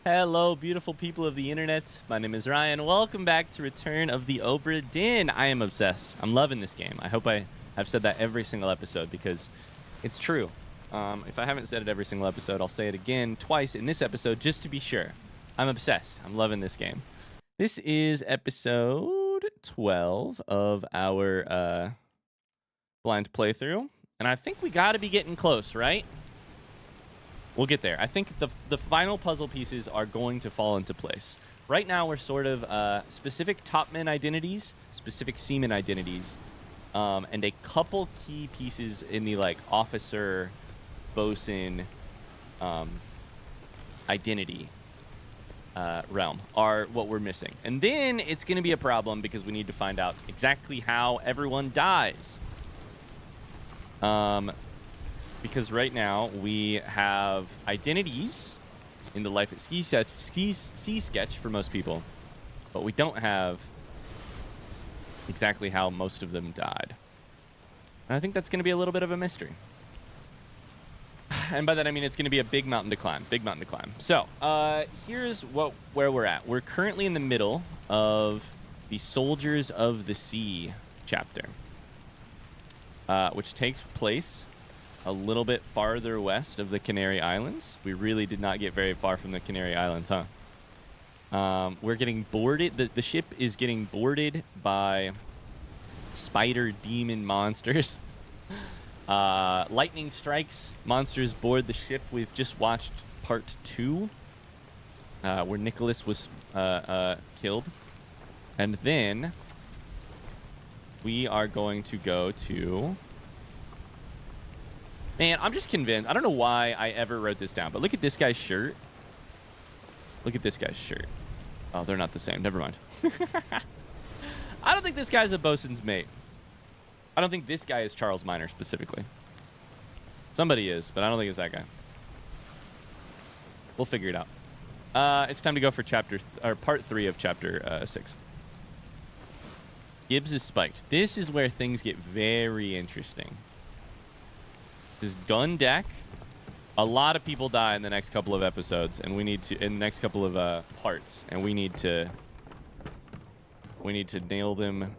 Hello, beautiful people of the internet. My name is Ryan. Welcome back to Return of the Obra Dinn. I am obsessed. I'm loving this game. I hope I have said that every single episode because it's true. If I haven't said it every single episode, I'll say it again twice in this episode just to be sure. I'm obsessed. I'm loving this game. This is episode 12 of our blind playthrough, and I think we got to be getting close, right? We'll get there. I think the final puzzle pieces are going to fall into place. Right now, we're sort of specific topman identities, specific seaman identities, and a couple key pieces in the like officer, bosun, identity realm are what we're missing. And then it's going to be a problem because we need to find out exactly how everyone dies. Because right now we have identities in the life at sea sketch for most people, but we don't have exactly how most of them died. And I think that's going to be a little bit of a mystery. And by that I mean it's going to be a big mountain to climb. So here's where we're at. We're currently in the middle of the Soldiers of the Sea chapter, which takes place a little bit farther west of the Canary Islands. We really did not get very far from the Canary Islands, huh? We're getting boarded. The ship is getting boarded by spider demon monsters. Lightning strikes. Monsters board the ship. We've just watched part 2, where Nicholas was killed. And then we are going to go to... Man, I'm just convinced. I don't know why I ever wrote this down, but look at this guy's shirt. Look at this guy's shirt. Oh, they're not the same. Never mind. I don't think this guy's a bosun's mate. I don't think this guy is Charles Minor specifically. Somebody is, but I don't think it's that guy. We'll figure it out. It's time to go for part 3 of chapter 6. Gibbs is spiked. This is where things get very interesting. This gun deck, a lot of people die in the next couple of episodes, and we need to in the next couple of parts, and we need to nail them.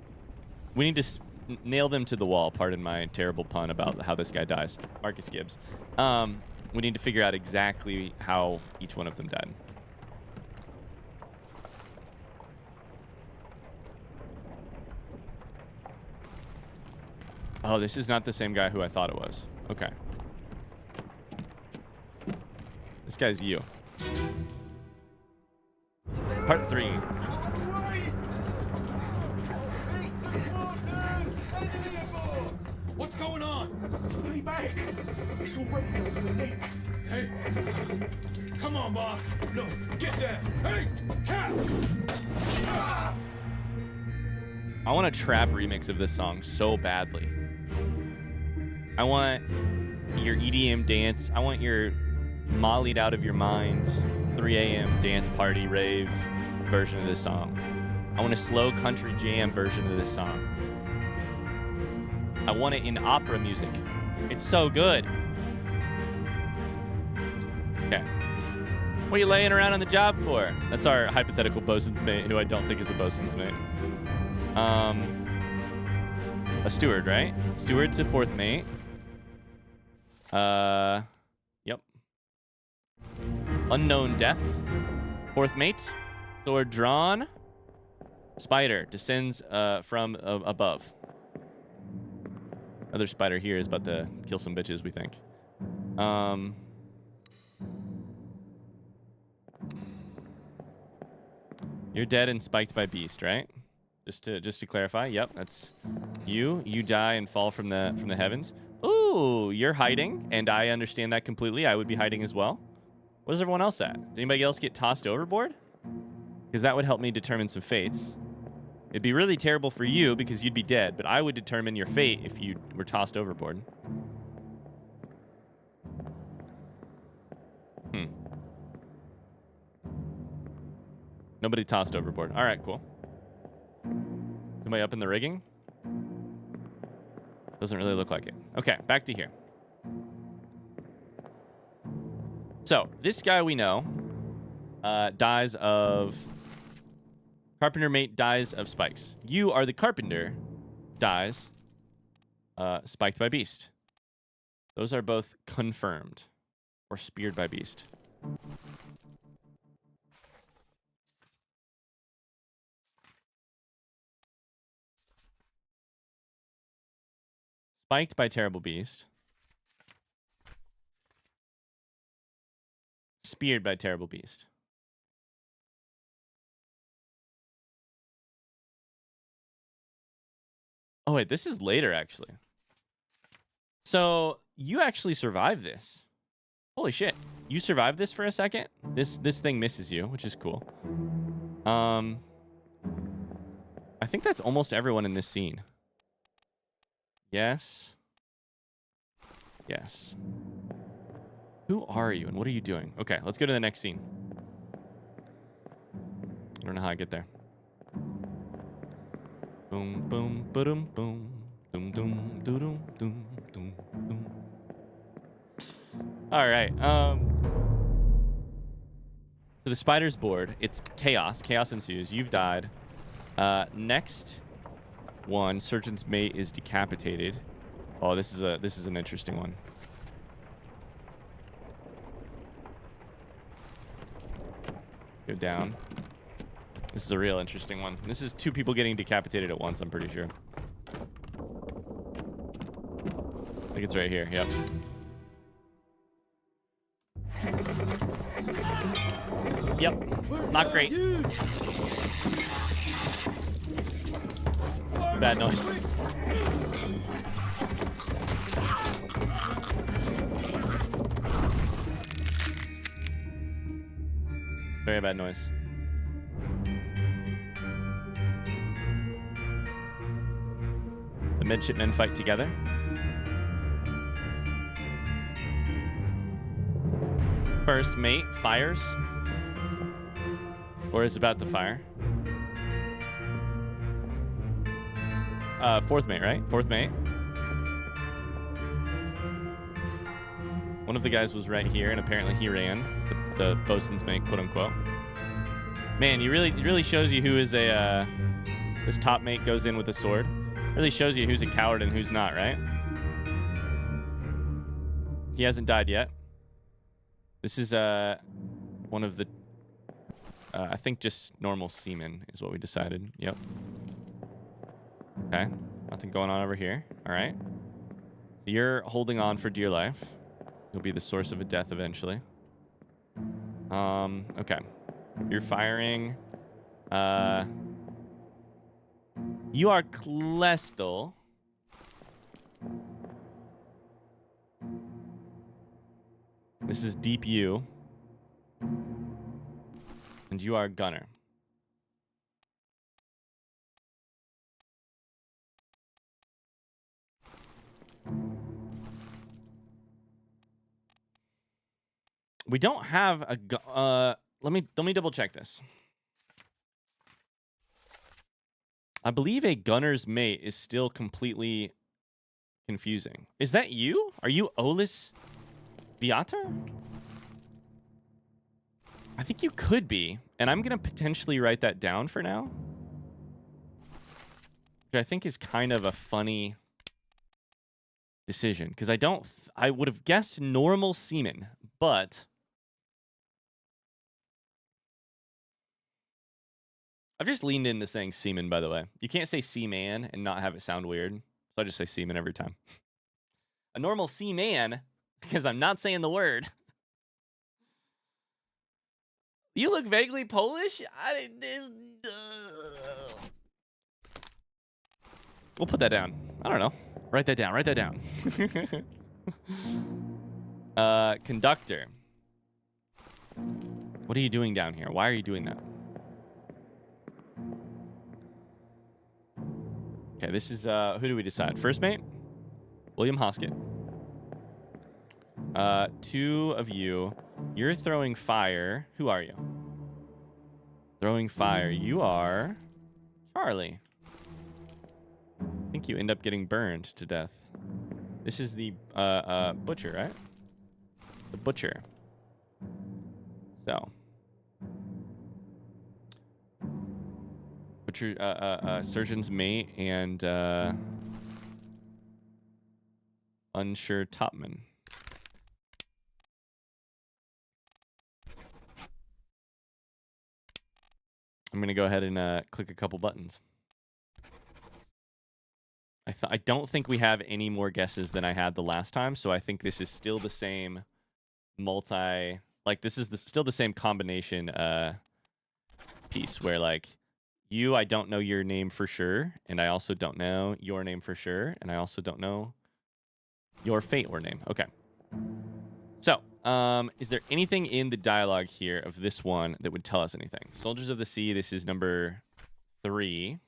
We need to nail them to the wall. Pardon my terrible pun about how this guy dies, Marcus Gibbs. We need to figure out exactly how each one of them died. Oh, this is not the same guy who I thought it was. Okay. This guy's you. Part 3. What's going on? Stay back. It's already over the neck. Hey. Come on, boss. No, get there. Hey, cat! Ah! I want a trap remix of this song so badly. I want your EDM dance. I want your mollied out of your mind 3 a.m. dance party rave version of this song. I want a slow country jam version of this song. I want it in opera music. It's so good. Okay. What are you laying around on the job for? That's our hypothetical bosun's mate, who I don't think is a bosun's mate. A steward, right? Steward's a 4th mate. Yep. Unknown death. 4th mate. Sword drawn. Spider descends from above. Another spider here is about to kill some bitches, we think. You're dead and spiked by beast, right? Just to clarify. Yep, that's you. You die and fall from the heavens. Ooh, you're hiding, and I understand that completely. I would be hiding as well. Where's everyone else at? Did anybody else get tossed overboard? Because that would help me determine some fates. It'd be really terrible for you because you'd be dead, but I would determine your fate if you were tossed overboard. Nobody tossed overboard. All right, cool. Somebody up in the rigging? Doesn't really look like it. Okay, back to here. So, this guy we know dies of... Carpenter mate dies of spikes. You are the carpenter. Dies. Spiked by beast. Those are both confirmed. Or speared by beast. Spiked by terrible beast. Speared by terrible beast. Oh, wait, this is later, actually. So, you actually survived this. Holy shit. You survived this for a second? This thing misses you, which is cool. I think that's almost everyone in this scene. Yes. Yes. Who are you and what are you doing? Okay, let's go to the next scene. I don't know how I get there. Boom, boom, ba-dum, boom. Doom, doom, doo-dum, doom, doom, doom. All right. So the spider's bored. It's chaos. Chaos ensues. You've died. Next one, surgeon's mate is decapitated. Oh, this is an interesting one. Go down. This is a real interesting one. This is 2 people getting decapitated at once, I'm pretty sure. I think it's right here. Yep. Yep. Not great. Bad noise. Very bad noise. The midshipmen fight together. First mate fires. Or is about to fire. Fourth mate, right? Fourth mate. One of the guys was right here, and apparently he ran. The bosun's mate, quote unquote. Man, it really shows you who is a. This top mate goes in with a sword. Really shows you who's a coward and who's not, right? He hasn't died yet. This is one of the. I think just normal seamen is what we decided. Yep. Okay. Nothing going on over here. All right. So you're holding on for dear life. You'll be the source of a death eventually. Okay. You're firing. You are Klestel. This is Deep U. And you are Gunner. We don't have a let me double check this. I believe a gunner's mate is still completely confusing. Is that you? Are you Olis Viator? I think you could be, and I'm gonna potentially write that down for now. Which I think is kind of a funny decision, because I would have guessed normal seaman, but I've just leaned into saying seaman, by the way. You can't say seaman and not have it sound weird, so I just say seaman every time. A normal seaman, because I'm not saying the word. You look vaguely Polish? We'll put that down. I don't know. Write that down. Write that down. Conductor. What are you doing down here? Why are you doing that? Okay, this is, who do we decide? First mate? William Hoskett. 2 of you. You're throwing fire. Who are you? Throwing fire. You are Charlie. I think you end up getting burned to death. This is the butcher, right? The butcher. So, Butcher, surgeon's mate, and unsure topman. I'm gonna go ahead and click a couple buttons. I don't think we have any more guesses than I had the last time, so I think this is still the same this is still the same combination piece where like I don't know your name for sure, and I also don't know your name for sure, and I also don't know your fate or name. Okay. So, is there anything in the dialogue here of this one that would tell us anything? Soldiers of the Sea, this is number 3.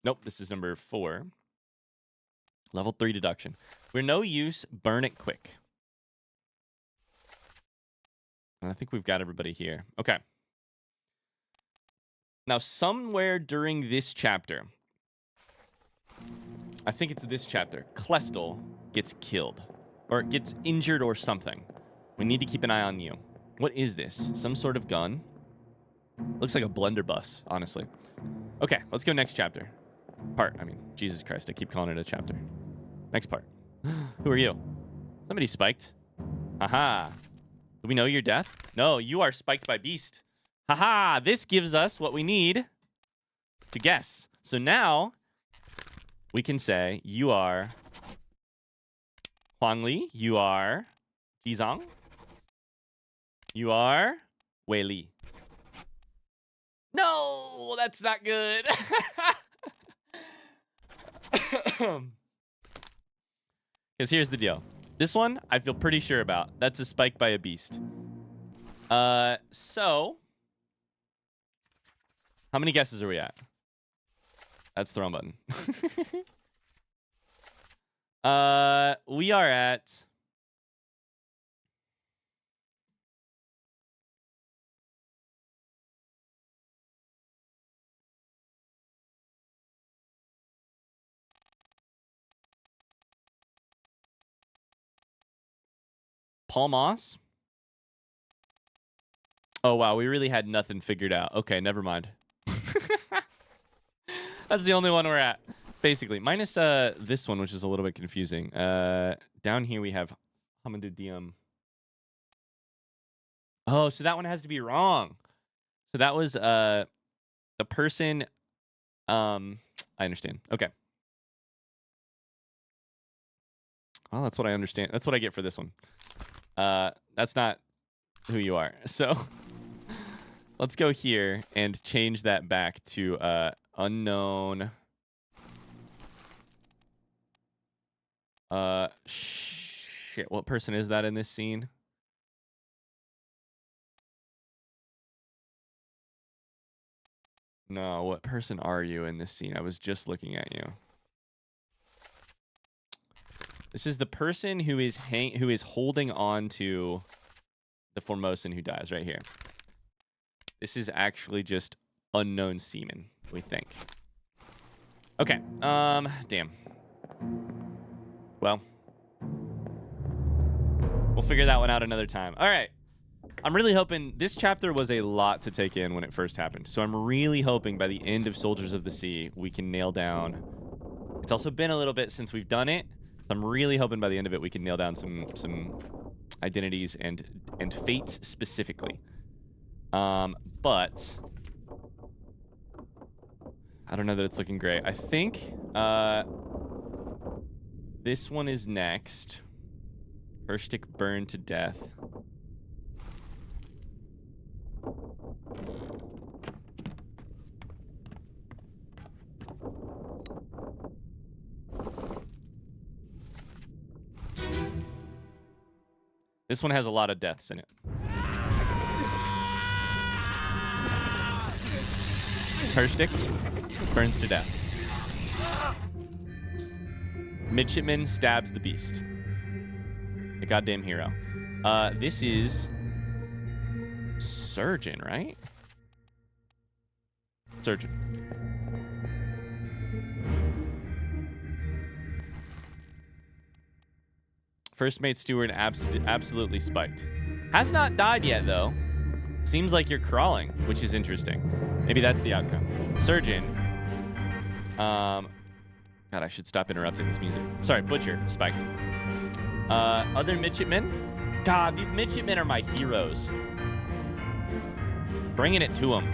Nope, this is number 4. Level 3 deduction. We're no use, burn it quick. And I think we've got everybody here. Okay. Now, somewhere during this chapter, I think it's this chapter, Klestel gets killed. Or gets injured or something. We need to keep an eye on you. What is this? Some sort of gun? Looks like a blunderbuss, honestly. Okay, let's go next chapter. Jesus Christ, I keep calling it a chapter. Next part. Who are you? Somebody spiked. Aha. Do we know your death? No, you are spiked by beast. Haha, this gives us what we need to guess. So now we can say you are Huang Li, you are Jizang, you are Wei Li. No, that's not good. Because here's the deal. This one, I feel pretty sure about. That's a spike by a beast. So, how many guesses are we at? That's the wrong button. We are at... Paul Moss? Oh, wow. We really had nothing figured out. Okay, never mind. That's the only one we're at, basically. Minus this one, which is a little bit confusing. Down here we have Hamadu Diem. Oh, so that one has to be wrong. So that was the person... I understand. Okay. Well, that's what I understand. That's what I get for this one. That's not who you are. So let's go here and change that back to unknown. Shit, what person is that in this scene? No, what person are you in this scene? I was just looking at you. This is the person who is holding on to the Formosan who dies right here. This is actually just unknown seaman, we think. Okay. Damn. Well, we'll figure that one out another time. All right. I'm really hoping this chapter was a lot to take in when it first happened. So I'm really hoping by the end of Soldiers of the Sea, we can nail down. It's also been a little bit since we've done it. I'm really hoping by the end of it we can nail down some identities and fates specifically. But I don't know that it's looking great. I think this one is next. Hershtick burned to death. This one has a lot of deaths in it. Hershtick burns to death. Midshipman stabs the beast. The goddamn hero. This is Surgeon, right? Surgeon. First mate steward absolutely spiked. Has not died yet, though. Seems like you're crawling, which is interesting. Maybe that's the outcome. Surgeon. God, I should stop interrupting this music. Sorry, Butcher, spiked. Other midshipmen? God, these midshipmen are my heroes. Bringing it to them.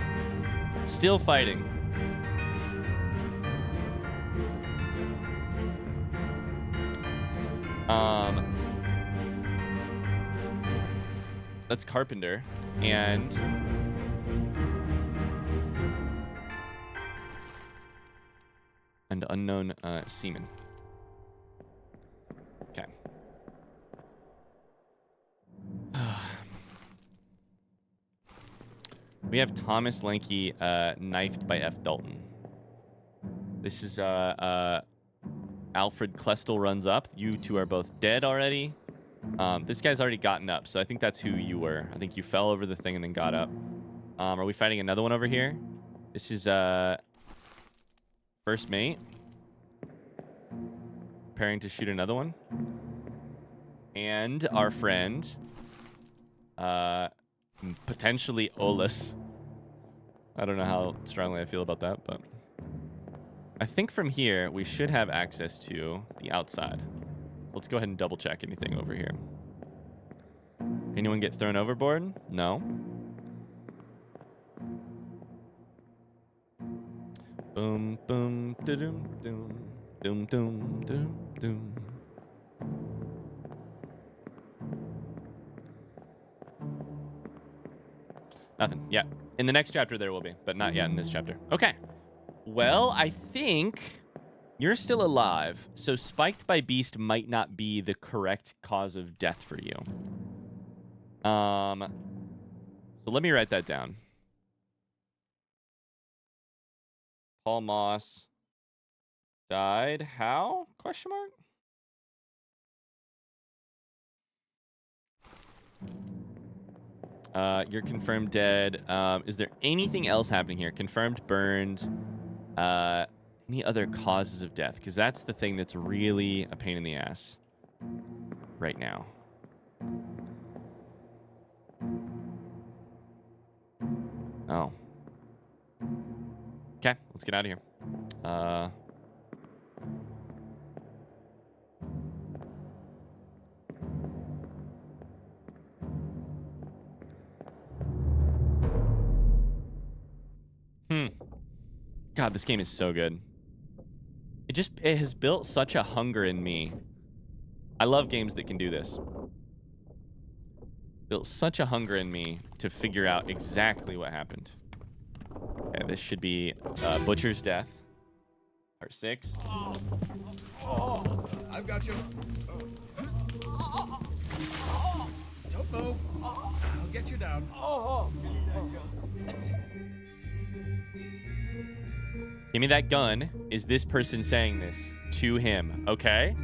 Still fighting. That's Carpenter. And unknown seaman. Okay. We have Thomas Lanky knifed by F. Dalton. This is Alfred Klestel runs up. You two are both dead already. This guy's already gotten up, so I think that's who you were. I think you fell over the thing and then got up. Are we fighting another one over here? This is first mate. Preparing to shoot another one. And our friend, potentially Olus. I don't know how strongly I feel about that, but I think from here we should have access to the outside. Let's go ahead and double check anything over here. Anyone get thrown overboard? No. Boom, boom, doom, doom, doom, doom, doom, doom. Nothing. Yeah. In the next chapter there will be, but not yet in this chapter. Okay. Well, I think you're still alive, so spiked by beast might not be the correct cause of death for you. So let me write that down. Paul Moss died how? Question mark? You're confirmed dead. Is there anything else happening here? Confirmed burned. Any other causes of death? Because that's the thing that's really a pain in the ass right now. Oh. Okay, let's get out of here. God, this game is so good. It has built such a hunger in me. I love games that can do this. Built such a hunger in me to figure out exactly what happened. Okay, this should be Butcher's Death. Part 6. I've got you. Don't move. I'll get you down. Give me that gun. Is this person saying this to him? Okay.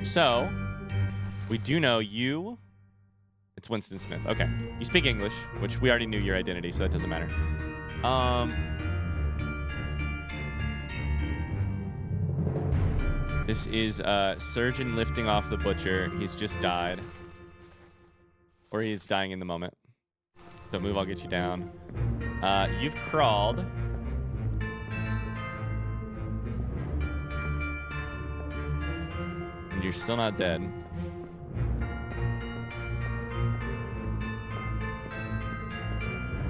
So, we do know you. It's Winston Smith. Okay. You speak English, which we already knew your identity, so that doesn't matter. This is surgeon lifting off the butcher. He's just died. Or he's dying in the moment. So move, I'll get you down. You've crawled. And you're still not dead.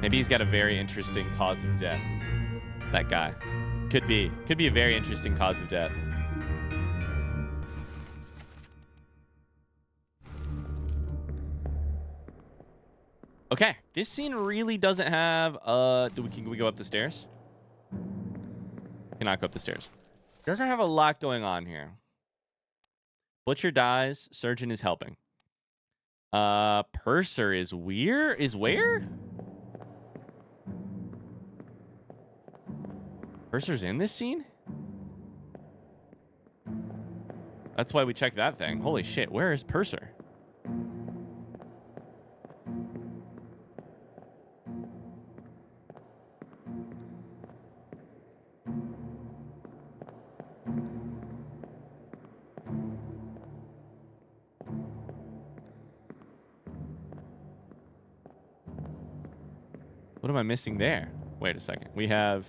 Maybe he's got a very interesting cause of death. That guy. Could be a very interesting cause of death. Okay, this scene really doesn't have, can we go up the stairs? Cannot go up the stairs. Doesn't have a lot going on here. Butcher dies, surgeon is helping. Purser is where? Purser's in this scene? That's why we checked that thing. Holy shit, where is Purser? What am I missing there? Wait a second. We have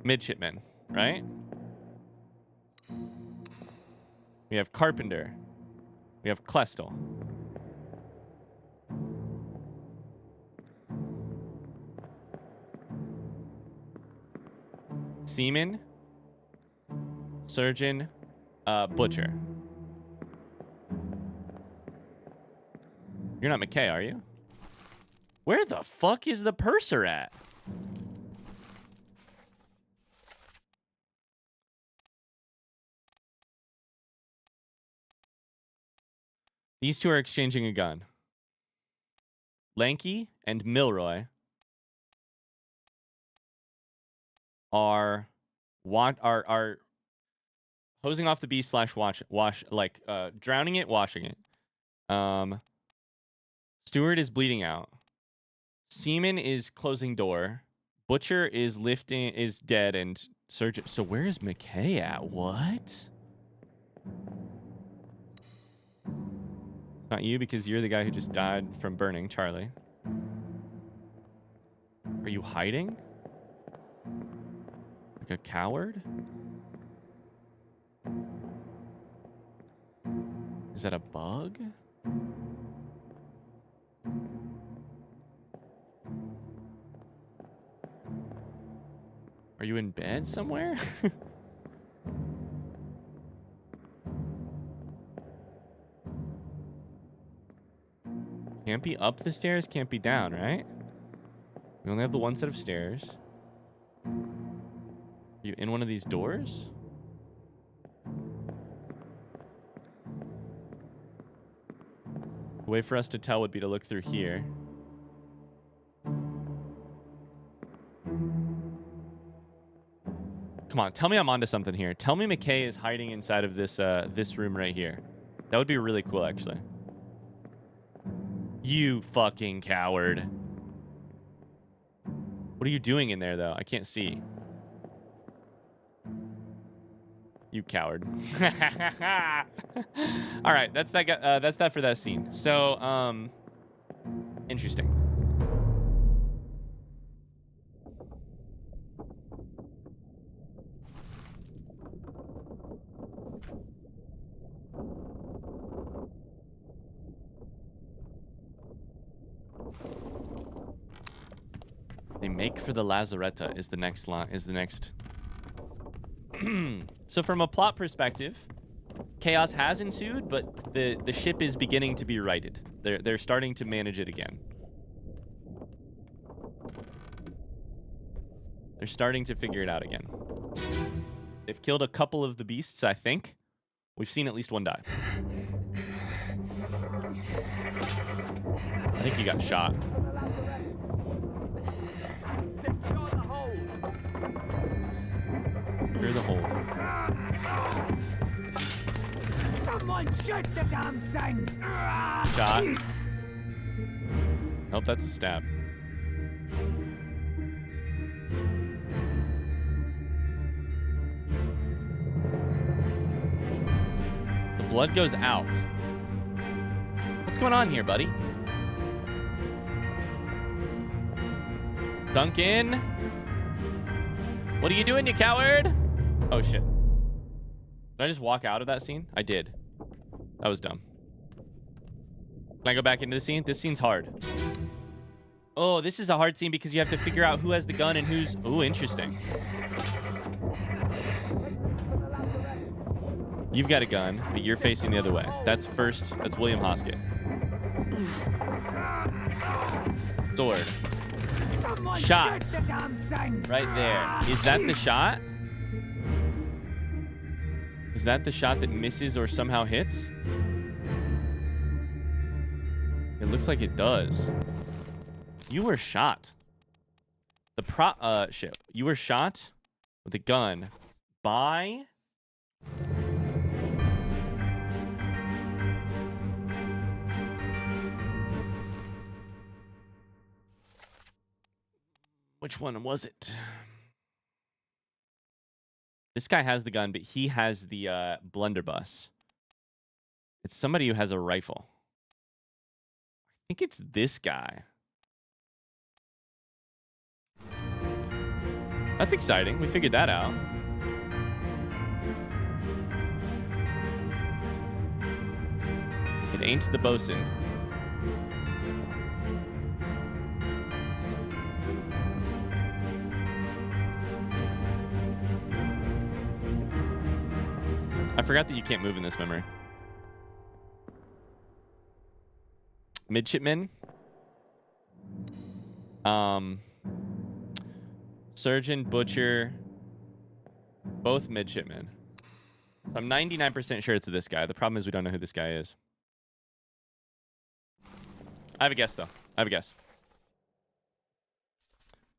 midshipman, right? We have carpenter. We have Klestel. Seaman. Surgeon. Butcher. You're not McKay, are you? Where the fuck is the purser at? These two are exchanging a gun. Lanky and Milroy are hosing off the beast / drowning it, washing it. Stewart is bleeding out. Seaman is closing door. Butcher is dead, and surgeon. So where is McKay at? What? It's not you because you're the guy who just died from burning, Charlie. Are you hiding? Like a coward? Is that a bug? Are you in bed somewhere? Can't be up the stairs, can't be down, right? We only have the one set of stairs. Are you in one of these doors? The way for us to tell would be to look through here. Come on, tell me I'm onto something here. Tell me McKay is hiding inside of this this room right here. That would be really cool, actually. You fucking coward. What are you doing in there, though? I can't see. You coward. All right, that's that for that scene. So, interesting. They make for the lazaretto is the next line. So from a plot perspective, chaos has ensued, but the ship is beginning to be righted. They're starting to manage it again. They're starting to figure it out again. They've killed a couple of the beasts, I think. We've seen at least one die. I think he got shot. Clear the hold. Someone shoot the damn thing! Shot. Nope, that's a stab. The blood goes out. What's going on here, buddy? Duncan? What are you doing, you coward? Oh, shit. Did I just walk out of that scene? I did. That was dumb. Can I go back into the scene? This scene's hard. Oh, this is a hard scene because you have to figure out who has the gun and who's... Ooh, interesting. You've got a gun, but you're facing the other way. That's first. That's William Hoskett. Sword. Shot. Right there. Is that the shot? Is that the shot that misses or somehow hits? It looks like it does. You were shot. Shit. You were shot with a gun by... Which one was it? This guy has the gun, but he has the blunderbuss. It's somebody who has a rifle. I think it's this guy. That's exciting. We figured that out. It ain't the bosun. I forgot that you can't move in this memory. Midshipman. Surgeon, butcher. Both midshipmen. I'm 99% sure it's this guy. The problem is we don't know who this guy is. I have a guess, though. I have a guess.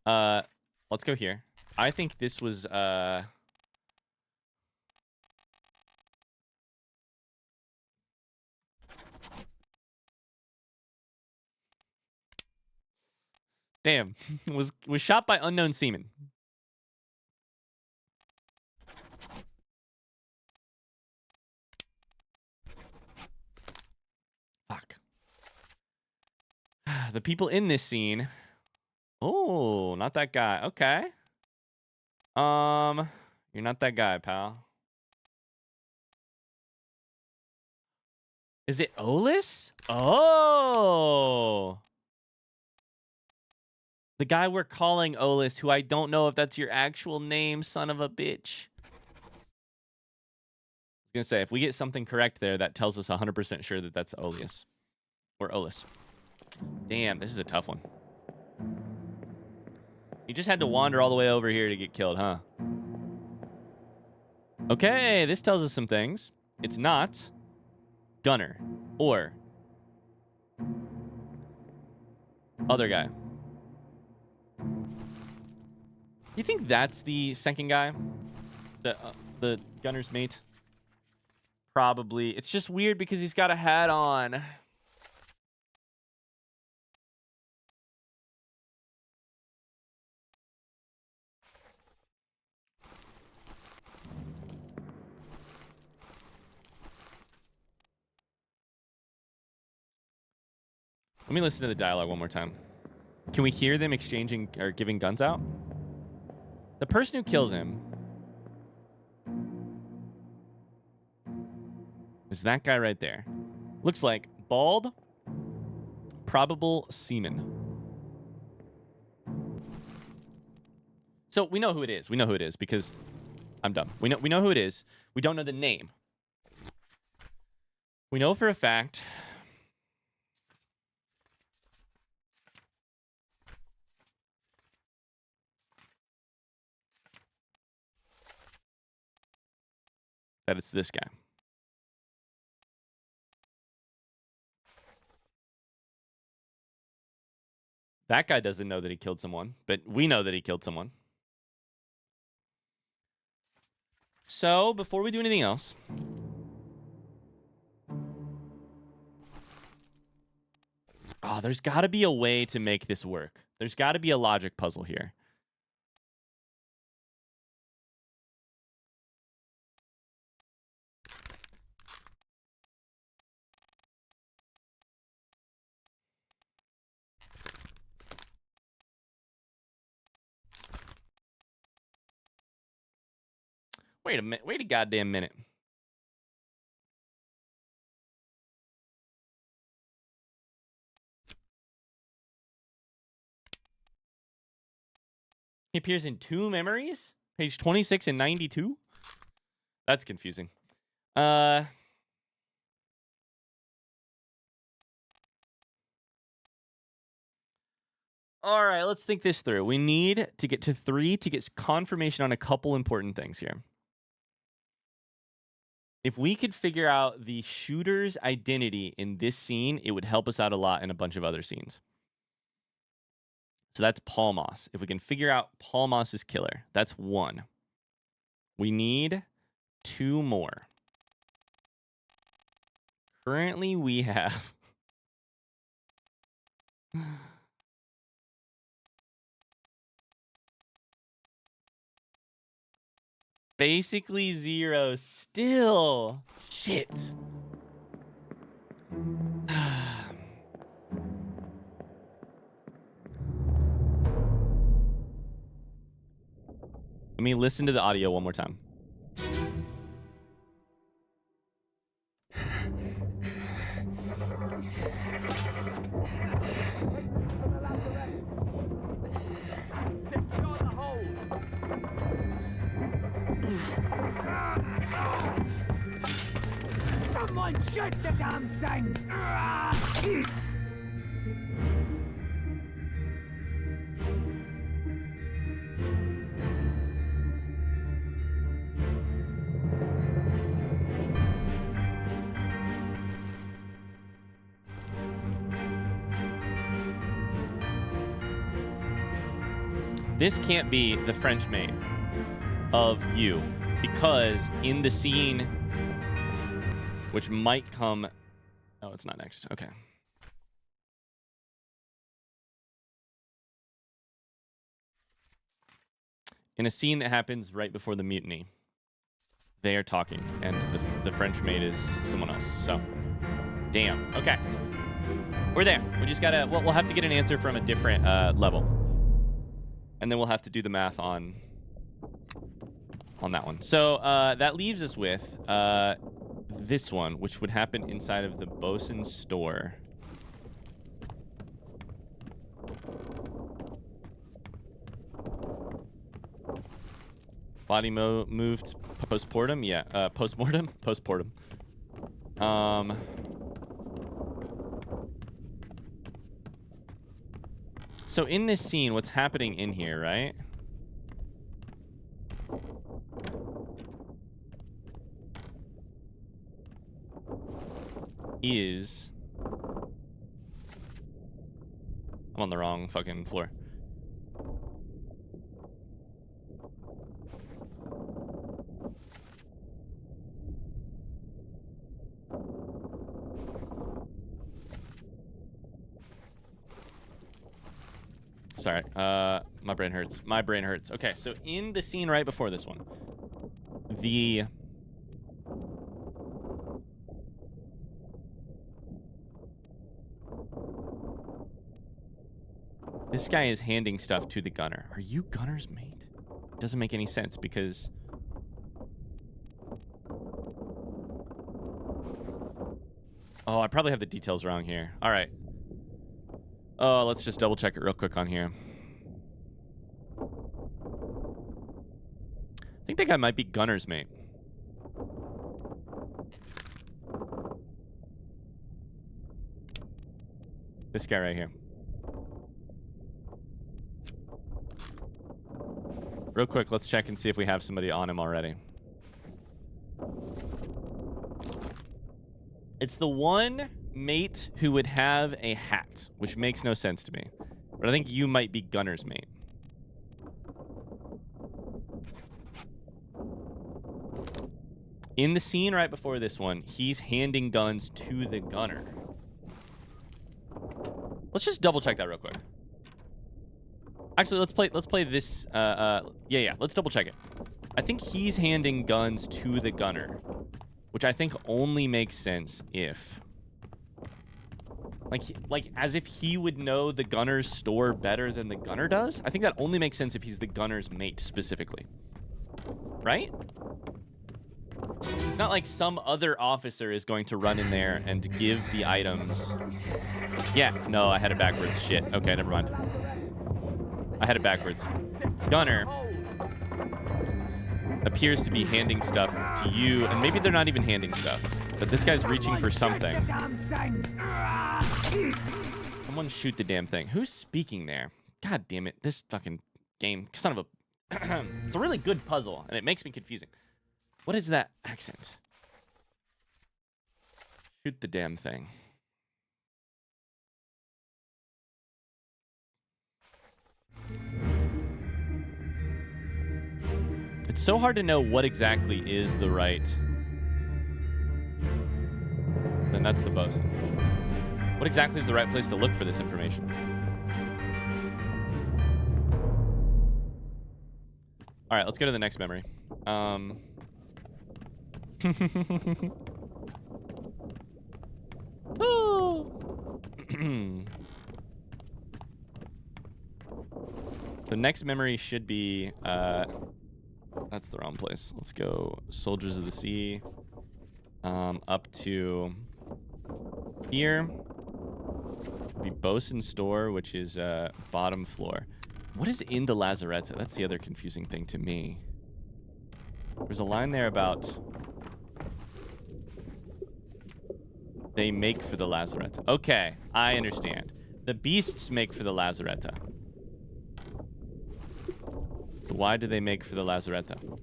Let's go here. I think this was, damn. was shot by unknown seaman. Fuck. The people in this scene. Oh, not that guy. Okay. You're not that guy, pal. Is it Olis? Oh. The guy we're calling Olis, who I don't know if that's your actual name, son of a bitch. I was going to say, if we get something correct there, that tells us 100% sure that that's Olius. Or Olis. Damn, this is a tough one. You just had to wander all the way over here to get killed, huh? Okay, this tells us some things. It's not Gunner or other guy. You think that's the second guy? The gunner's mate? Probably. It's just weird because he's got a hat on. Let me listen to the dialogue one more time. Can we hear them exchanging or giving guns out? The person who kills him is that guy right there. Looks like bald, probable seaman. So we know who it is. We know who it is because I'm dumb. We know who it is. We don't know the name. We know for a fact that it's this guy. That guy doesn't know that he killed someone, but we know that he killed someone. So, before we do anything else, oh, there's got to be a way to make this work. There's got to be a logic puzzle here. Wait a minute. Wait a goddamn minute. He appears in 2 memories? Page 26 and 92? That's confusing. All right, let's think this through. We need to get to 3 to get confirmation on a couple important things here. If we could figure out the shooter's identity in this scene, it would help us out a lot in a bunch of other scenes. So that's Palmas. If we can figure out Palmas's killer, that's 1. We need 2 more. Currently, we have basically 0 still. Shit. Let me listen to the audio one more time. Someone shoot the damn thing! This can't be the French maid of you, because in the scene, which might come... Oh, it's not next. Okay. In a scene that happens right before the mutiny, they are talking, and the French maid is someone else. So, damn. Okay. We're there. We just gotta... We'll have to get an answer from a different level. And then we'll have to do the math on that one. So that leaves us with this one, which would happen inside of the bosun's store. Body moved postmortem? Yeah, postmortem? Postmortem. So in this scene, what's happening in here, right? Is... I'm on the wrong fucking floor. Sorry, my brain hurts. My brain hurts. Okay, so in the scene right before this one, this guy is handing stuff to the gunner. Are you Gunner's mate? Doesn't make any sense because... Oh, I probably have the details wrong here. All right. Oh, let's just double check it real quick on here. I think that guy might be Gunner's mate. This guy right here. Real quick, let's check and see if we have somebody on him already. It's the one mate who would have a hat, which makes no sense to me. But I think you might be Gunner's mate. In the scene right before this one, he's handing guns to the gunner. Let's just double check that real quick. Actually, let's play this. Yeah, let's double check it. I think he's handing guns to the gunner, which I think only makes sense if, like as if he would know the gunner's store better than the gunner does. I think that only makes sense if he's the gunner's mate specifically, right? It's not like some other officer is going to run in there and give the items. Yeah, no, I had it backwards. Shit. Okay, never mind. I had it backwards. Gunner appears to be handing stuff to you, and maybe they're not even handing stuff, but this guy's reaching for something. Someone shoot the damn thing. Who's speaking there? God damn it. This fucking game. Son of a... It's a really good puzzle, and it makes me confusing. What is that accent? Shoot the damn thing. It's so hard to know what exactly is the right... Then that's the bosun. What exactly is the right place to look for this information? All right, let's go to the next memory. The next memory should be That's the wrong place. Let's go Soldiers of the Sea. Up to here. Be Bosun's Store, which is bottom floor. What is in the lazaretto? That's the other confusing thing to me. There's a line there about they make for the lazaretto. Okay, I understand. The beasts make for the lazaretto. Why do they make for the lazaretto?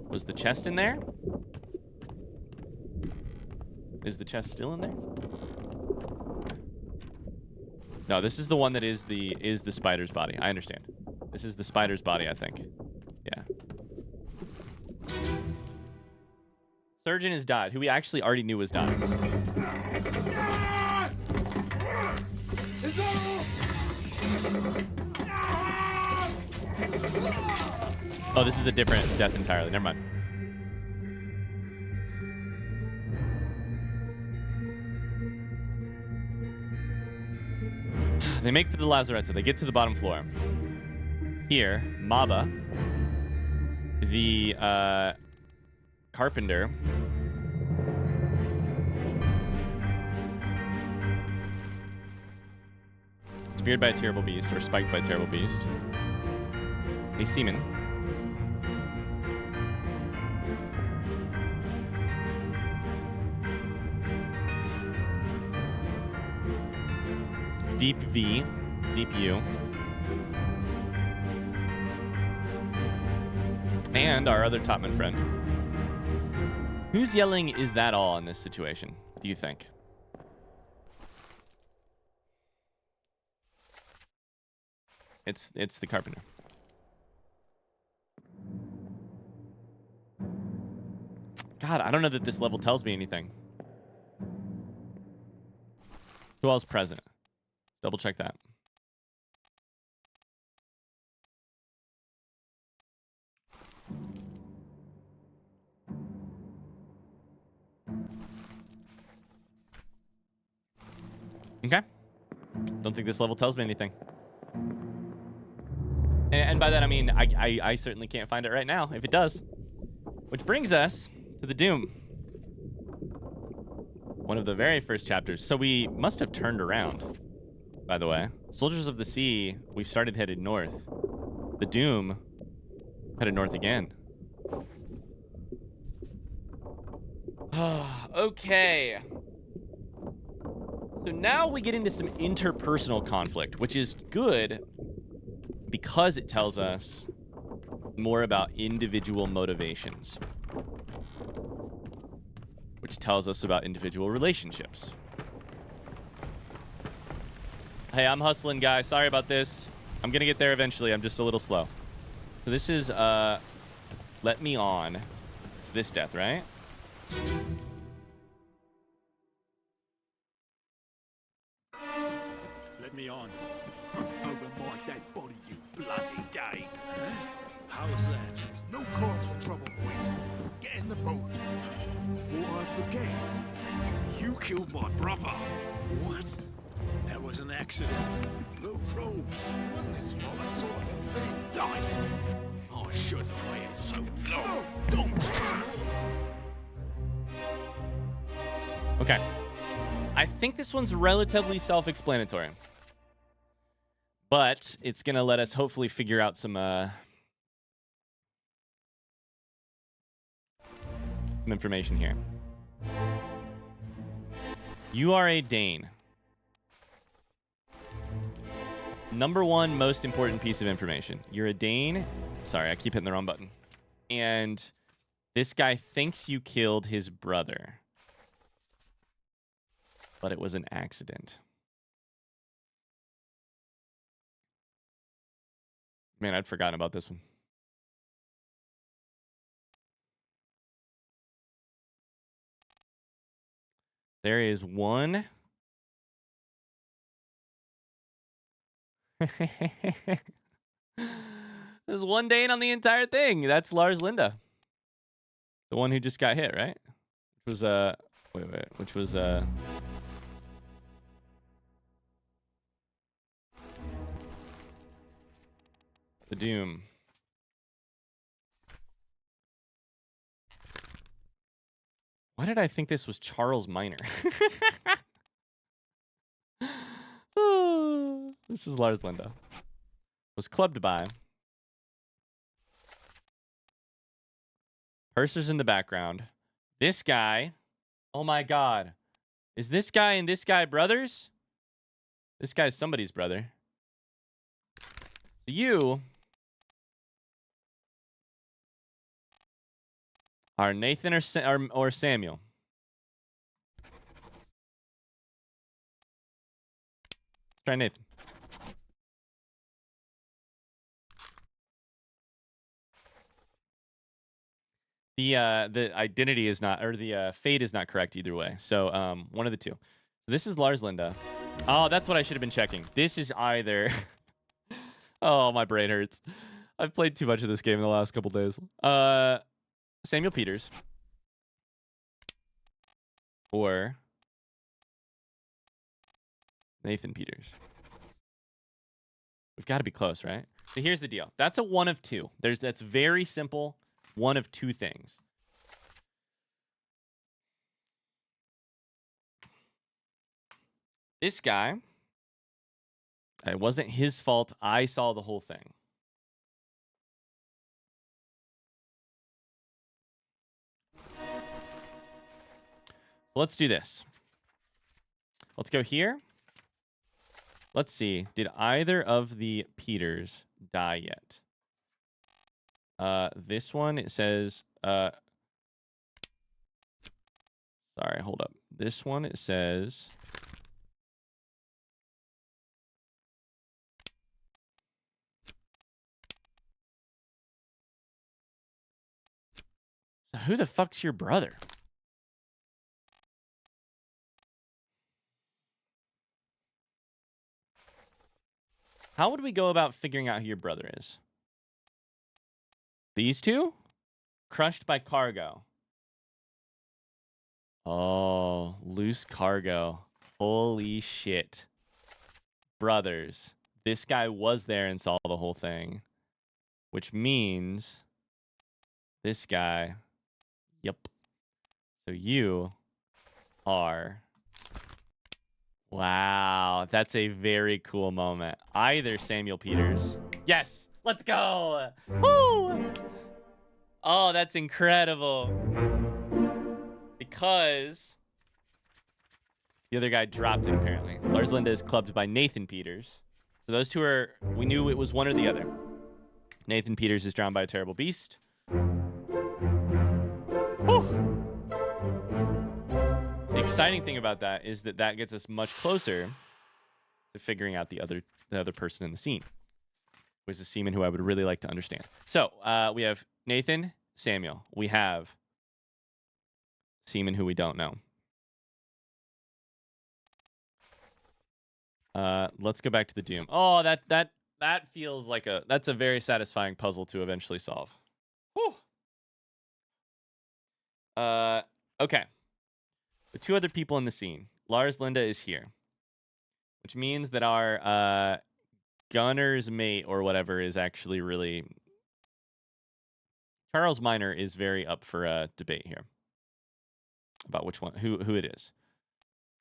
Was the chest in there? Is the chest still in there? No, this is the one that is the spider's body. I understand. This is the spider's body, I think. Yeah. Surgeon has died, who we actually already knew was dying. Oh, this is a different death entirely. Never mind. They make for the lazaretto. They get to the bottom floor. Here, Maba, the carpenter, speared by a terrible beast, or spiked by a terrible beast. A seaman. Deep V, Deep U. And our other Topman friend. Who's yelling, "Is that all?" in this situation, do you think? It's the carpenter. God, I don't know that this level tells me anything. Who else present? Double check that. Okay. Don't think this level tells me anything. And by that, I mean, I certainly can't find it right now, if it does. Which brings us to the Doom. One of the very first chapters. So we must have turned around, by the way. Soldiers of the Sea, we've started headed north. The Doom headed north again. Okay. So now we get into some interpersonal conflict, which is good because it tells us more about individual motivations, which tells us about individual relationships. Hey, I'm hustling, guys. Sorry about this. I'm gonna get there eventually. I'm just a little slow. So this is Let Me On. It's this death, right? Let me on. Over my dead body, you bloody Dane. How's that? There's no cause for trouble, boys. Get in the boat. Before I forget, you killed my brother. What? That was an accident. No probes. It wasn't his fault. I saw the whole thing. Lies. I shouldn't have waited so long. No, don't. Okay. I think this one's relatively self-explanatory. But it's going to let us hopefully figure out some information here. You are a Dane. Number one most important piece of information. You're a Dane. Sorry, I keep hitting the wrong button. And this guy thinks you killed his brother. But it was an accident. Man, I'd forgotten about this one. There is one. There's one Dane on the entire thing. That's Lars Linda. The one who just got hit, right? Which was, which was, the Doom. Why did I think this was Charles Minor? Oh, this is Lars Linda. Was clubbed by. Purser's in the background. This guy. Oh my God. Is this guy and this guy brothers? This guy's somebody's brother. So you are Nathan or Samuel. Let's try Nathan. The identity is not, or the fate is not correct either way. So one of the two. So this is Lars Linda. Oh, that's what I should have been checking. This is either. Oh, my brain hurts. I've played too much of this game in the last couple days. Samuel Peters. Or Nathan Peters. We've got to be close, right? So here's the deal. That's a one of two. That's very simple. One of two things. This guy, it wasn't his fault. I saw the whole thing. Let's do this. Let's go here. Let's see. Did either of the Peters die yet? This one, it says, sorry, hold up. This one, it says, so who the fuck's your brother? How would we go about figuring out who your brother is? These two? Crushed by cargo. Oh, loose cargo. Holy shit. Brothers. This guy was there and saw the whole thing. Which means this guy. Yep. So you are. Wow. That's a very cool moment. Either Samuel Peters. Yes. Let's go. Woo! Oh, that's incredible. Because the other guy dropped it, apparently. Lars Linda is clubbed by Nathan Peters. So those two are, we knew it was one or the other. Nathan Peters is drowned by a terrible beast. Whew. The exciting thing about that is that that gets us much closer to figuring out the other person in the scene. Who is a seaman who I would really like to understand. So we have Nathan, Samuel. We have seaman who we don't know. Let's go back to the Doom. Oh, that feels like that's a very satisfying puzzle to eventually solve. Whew. Okay. The two other people in the scene. Lars Linda is here, which means that our gunner's mate or whatever is actually really. Charles Minor is very up for a debate here about which one, who it is.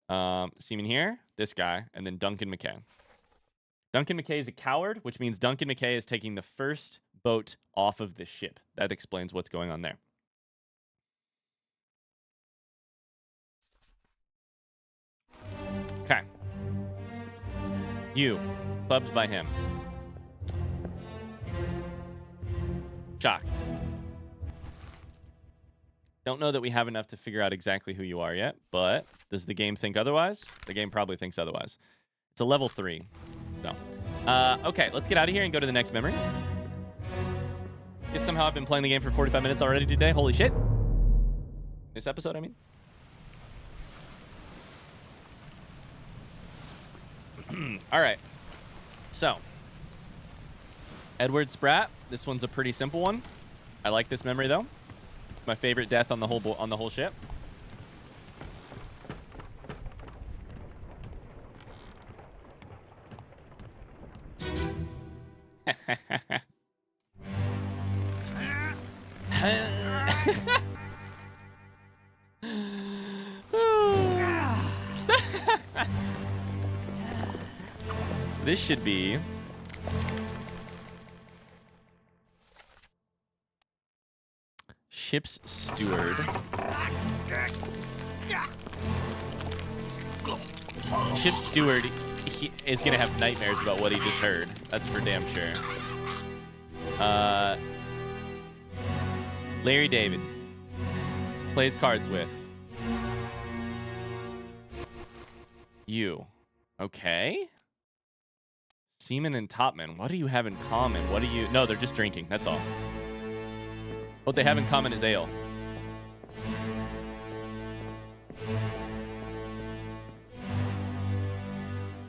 Seaman here, this guy, and then Duncan McKay. Duncan McKay is a coward, which means Duncan McKay is taking the first boat off of this ship. That explains what's going on there. Okay. You, clubbed by him. Shocked. Don't know that we have enough to figure out exactly who you are yet, but does the game think otherwise? The game probably thinks otherwise. It's a level 3. So, okay, let's get out of here and go to the next memory. Guess somehow I've been playing the game for 45 minutes already today. Holy shit. This episode, I mean. All right. So, Edward Spratt. This one's a pretty simple one. I like this memory though. My favorite death on the whole ship. This should be... Ship's steward. Ship's steward is going to have nightmares about what he just heard. That's for damn sure. Larry David. Plays cards with. You. Okay. Seaman and Topman. What do you have in common? What do you... No, they're just drinking. That's all. What they have in common is ale.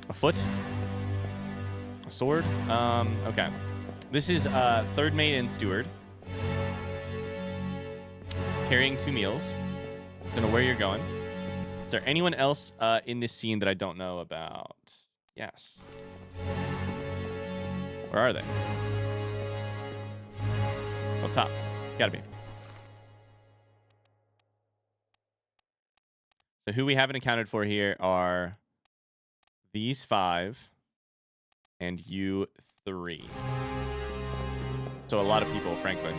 A foot? A sword? Okay. This is third mate and steward. Carrying 2 meals. Don't know where you're going. Is there anyone else in this scene that I don't know about? Yes. Where are they? Up top. Gotta be. So who we haven't accounted for here are these 5 and you 3. So a lot of people, frankly.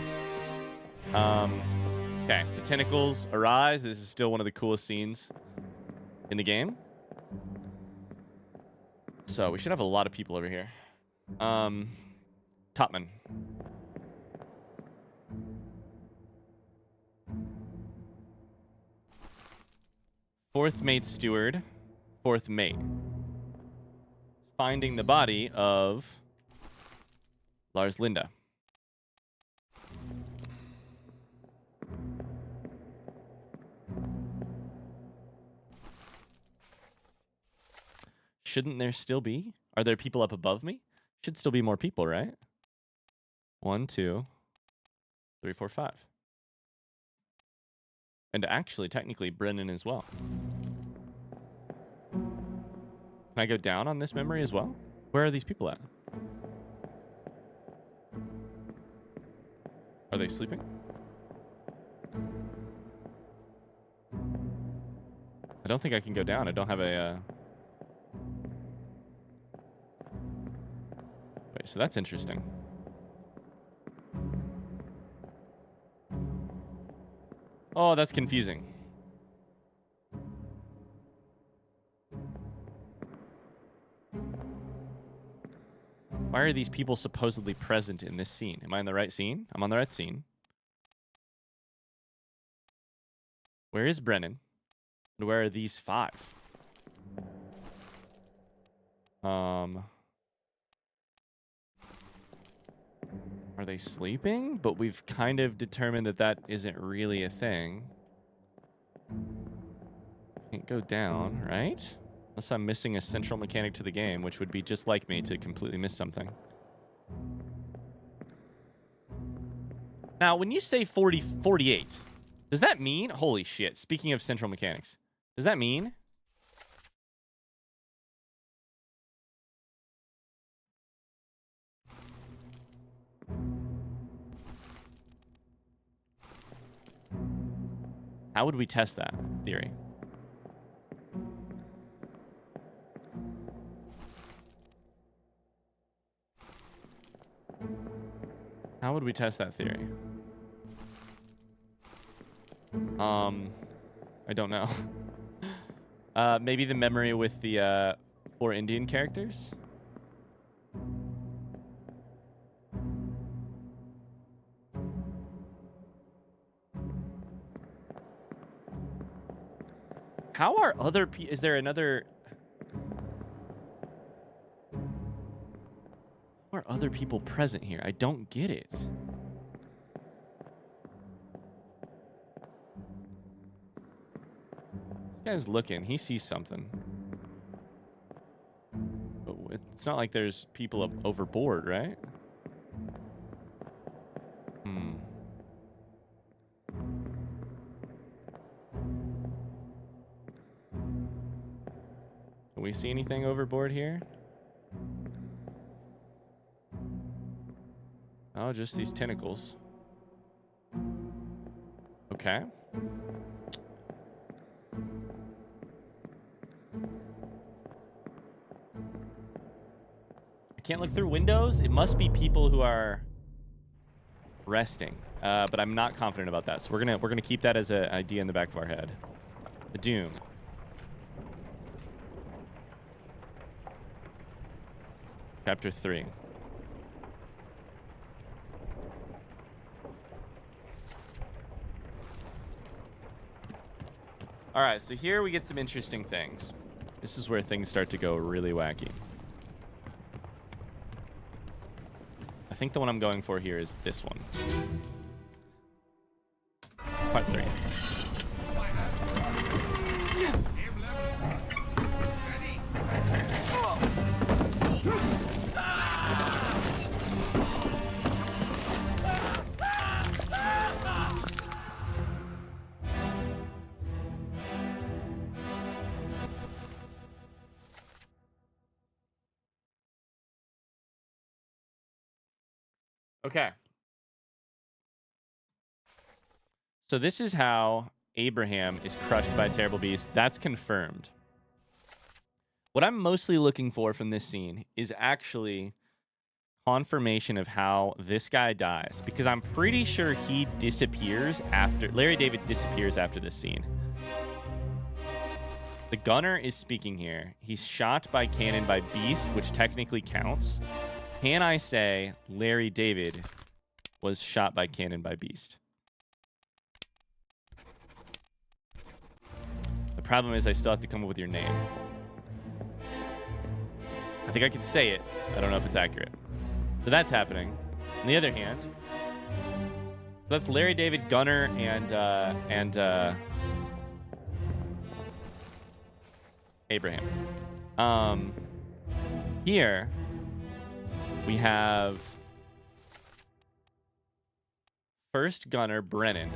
Okay, the tentacles arise. This is still one of the coolest scenes in the game. So we should have a lot of people over here. Topman. Fourth mate steward. Fourth mate. Finding the body of Lars Linda. Shouldn't there still be? Are there people up above me? Should still be more people, right? 1, 2, 3, 4, 5. And actually, technically, Brennan as well. Can I go down on this memory as well? Where are these people at? Are they sleeping? I don't think I can go down. I don't have a... Wait, so that's interesting. Oh, that's confusing. Why are these people supposedly present in this scene? Am I in the right scene? I'm on the right scene. Where is Brennan? And where are these 5? Are they sleeping? But we've kind of determined that that isn't really a thing. Can't go down, right? Unless I'm missing a central mechanic to the game, which would be just like me to completely miss something. Now, when you say 48, does that mean... Holy shit. Speaking of central mechanics, does that mean... How would we test that theory? How would we test that theory? I don't know. Maybe the memory with the 4 Indian characters? How are other people... Is there another... How are other people present here? I don't get it. This guy's looking. He sees something. But it's not like there's people up overboard, right? Can we see anything overboard here? Oh, just these tentacles. Okay. can't look through windows. It must be people who are resting. But I'm not confident about that. So we're gonna keep that as an idea in the back of our head. The Doom. Chapter 3. All right, so here we get some interesting things. This is where things start to go really wacky. I think the one I'm going for here is this one. Part 3. Okay. So this is how Abraham is crushed by a terrible beast. That's confirmed. What I'm mostly looking for from this scene is actually confirmation of how this guy dies, because I'm pretty sure he disappears after Larry David disappears after this scene. The gunner is speaking here. He's shot by cannon by beast, which technically counts. Can I say Larry David was shot by cannon by beast? The problem is I still have to come up with your name. I think I can say it. I don't know if it's accurate. So that's happening. On the other hand, that's Larry David, Gunner, and Abraham. Here we have first gunner Brennan.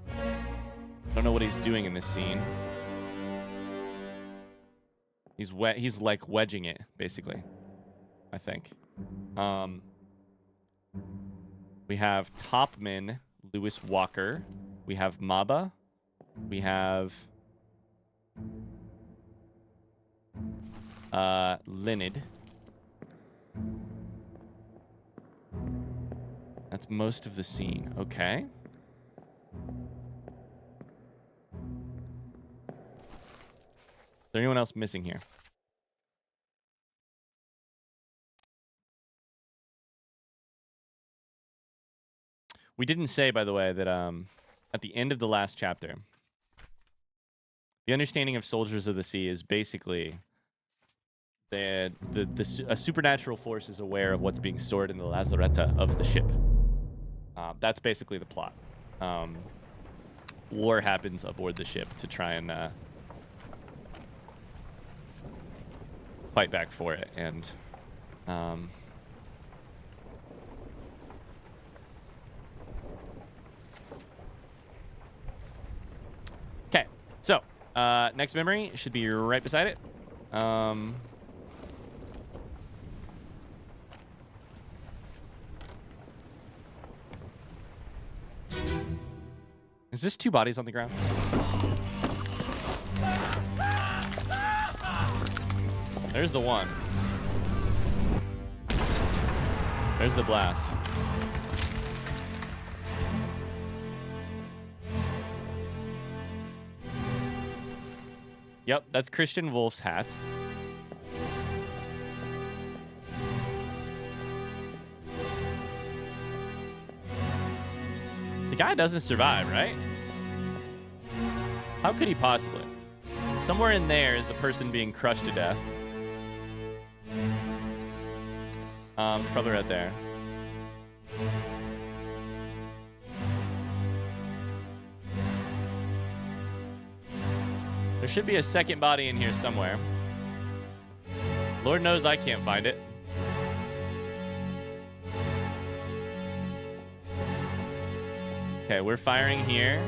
I don't know what he's doing in this scene. He's like wedging it, basically, I think. We have Topman Lewis Walker. We have Maba. We have Linid. That's most of the scene. Okay. Is there anyone else missing here? We didn't say, by the way, that at the end of the last chapter, the understanding of Soldiers of the Sea is basically a supernatural force is aware of what's being stored in the lazaretto of the ship. That's basically the plot. War happens aboard the ship to try and fight back for it, and okay. So next memory should be right beside it. Is this two bodies on the ground? There's the one. There's the blast. Yep, that's Christian Wolf's hat. The guy doesn't survive, right? How could he possibly? Somewhere in there is the person being crushed to death. It's probably right there. There should be a second body in here somewhere. Lord knows I can't find it. Okay, we're firing here.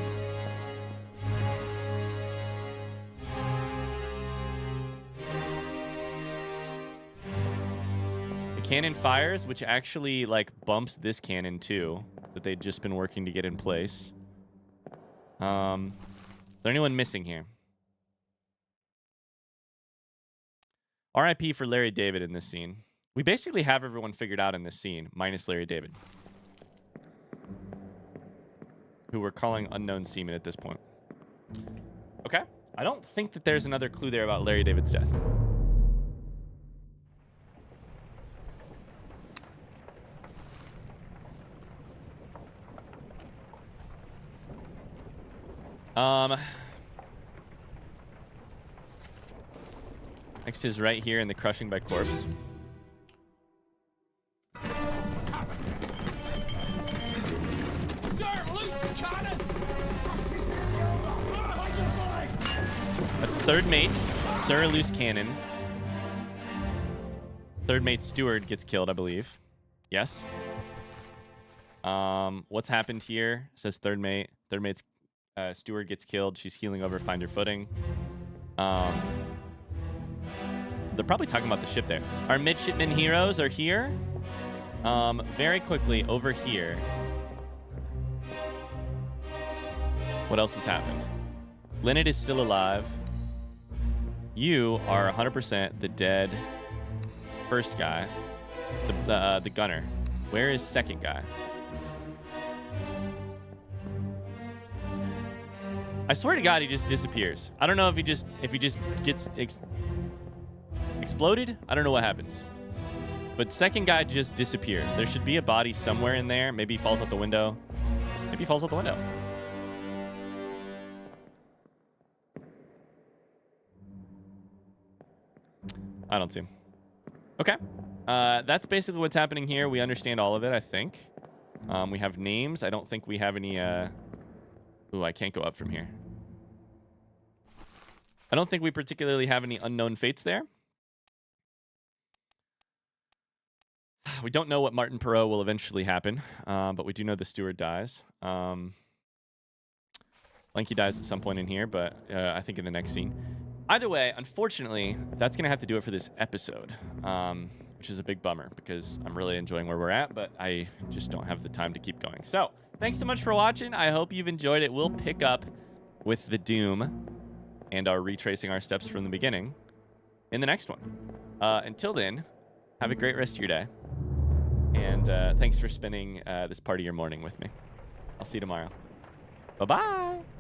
The cannon fires, which actually like bumps this cannon too, that they'd just been working to get in place. Is there anyone missing here? RIP for Larry David in this scene. We basically have everyone figured out in this scene, minus Larry David, who we're calling unknown seaman at this point. Okay. I don't think that there's another clue there about Larry David's death. Next is right here in the crushing by corpse. That's third mate, Sir Loose Cannon. Third mate Steward gets killed, I believe. Yes. What's happened here? It says third mate. Third mate's Steward gets killed. She's healing over, find her footing. They're probably talking about the ship there. Our midshipmen heroes are here. Very quickly, over here. What else has happened? Leonard is still alive. You are 100% the dead first guy. The gunner. Where is second guy? I swear to God, he just disappears. I don't know if he just gets exploded. I don't know what happens. But second guy just disappears. There should be a body somewhere in there. Maybe he falls out the window. Maybe he falls out the window. I don't see him. Okay. That's basically what's happening here. We understand all of it, I think. We have names. I don't think we have any... Ooh, I can't go up from here. I don't think we particularly have any unknown fates there. We don't know what Martin Perot will eventually happen, but we do know the steward dies. Lanky dies at some point in here, but I think in the next scene. Either way, unfortunately, that's going to have to do it for this episode, which is a big bummer because I'm really enjoying where we're at, but I just don't have the time to keep going. So, thanks so much for watching. I hope you've enjoyed it. We'll pick up with the Doom and our retracing our steps from the beginning in the next one. Until then, have a great rest of your day. And thanks for spending this part of your morning with me. I'll see you tomorrow. Bye-bye.